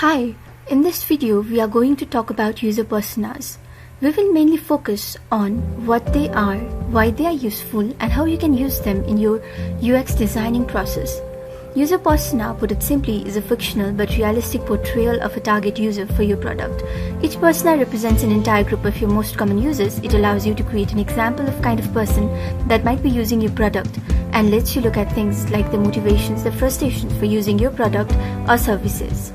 Hi, in this video we are going to talk about user personas. We will mainly focus on what they are, why they are useful, and how you can use them in your UX designing process. User persona, put it simply, is a fictional but realistic portrayal of a target user for your product. Each persona represents an entire group of your most common users. It allows you to create an example of kind of person that might be using your product and lets you look at things like the motivations, the frustrations for using your product or services.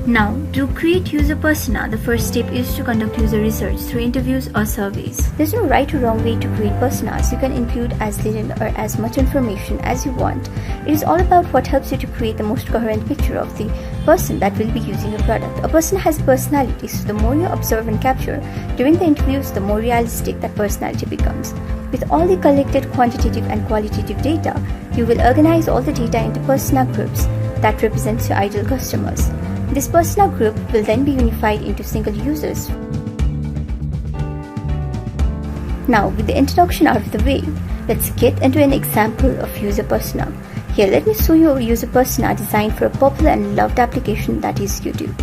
Now, to create user persona, the first step is to conduct user research through interviews or surveys. There's no right or wrong way to create personas. You can include as little or as much information as you want. It is all about what helps you to create the most coherent picture of the person that will be using your product. A person has personality, so the more you observe and capture during the interviews, the more realistic that personality becomes. With all the collected quantitative and qualitative data, you will organize all the data into persona groups that represents your ideal customers. This persona group will then be unified into single users. Now, with the introduction out of the way, let's get into an example of user persona. Here, let me show you a user persona designed for a popular and loved application, that is YouTube.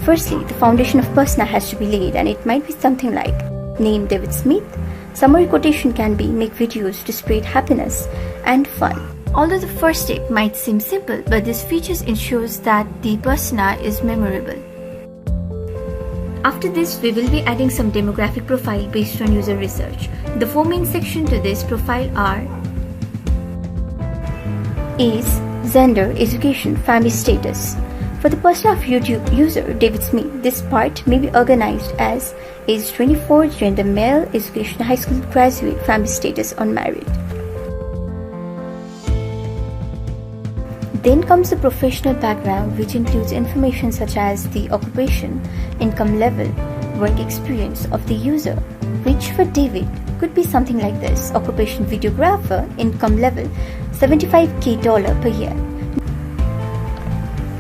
Firstly, the foundation of persona has to be laid, and it might be something like name David Smith. Summary quotation can be make videos to spread happiness and fun. Although the first step might seem simple, but this feature ensures that the persona is memorable. After this, we will be adding some demographic profile based on user research. The four main sections to this profile are age, gender, education, family status. For the persona of YouTube user David Smith, this part may be organized as age 24, gender male, education high school graduate, family status unmarried. Then comes the professional background, which includes information such as the occupation, income level, work experience of the user, which for David could be something like this: occupation videographer, income level $75,000 per year.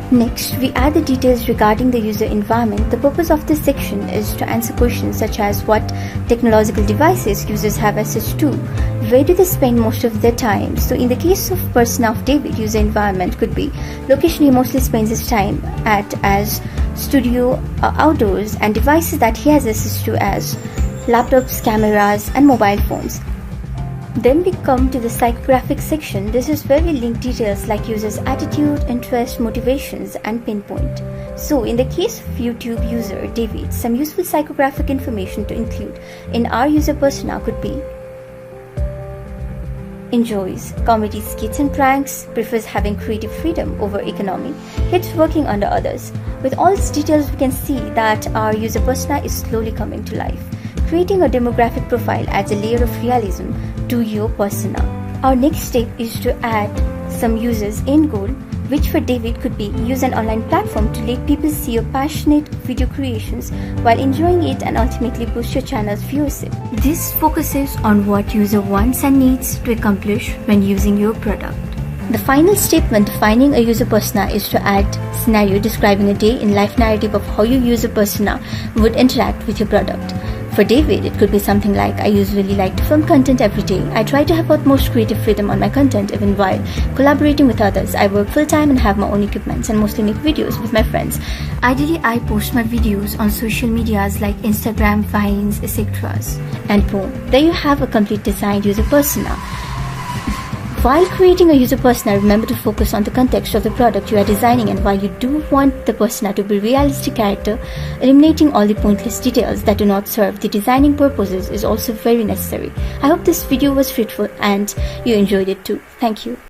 Next, we add the details regarding the user environment. The purpose of this section is to answer questions such as what technological devices users have access to, where do they spend most of their time. So in the case of persona of David, user environment could be location he mostly spends his time at as studio, outdoors, and devices that he has access to as laptops, cameras, and mobile phones. Then we come to the psychographic section. This is where we link details like users' attitude, interest, motivations, and pinpoint. So in the case of YouTube user David, some useful psychographic information to include in our user persona could be enjoys comedy skits and pranks, prefers having creative freedom over economy, hates working under others. With all these details, we can see that our user persona is slowly coming to life. Creating a demographic profile adds a layer of realism to your persona. Our next step is to add some users' end goal, which for David could be use an online platform to let people see your passionate video creations while enjoying it and ultimately boost your channel's viewership. This focuses on what user wants and needs to accomplish when using your product. The final step when defining a user persona is to add scenario describing a day in life narrative of how your user persona would interact with your product. For David, it could be something like, I usually like to film content every day. I try to have utmost creative freedom on my content even while collaborating with others. I work full-time and have my own equipment and mostly make videos with my friends. Ideally, I post my videos on social medias like Instagram, Vines, etc. And boom, there you have a complete designed user persona. While creating a user persona, remember to focus on the context of the product you are designing, and while you do want the persona to be a realistic character, eliminating all the pointless details that do not serve the designing purposes is also very necessary. I hope this video was fruitful and you enjoyed it too. Thank you.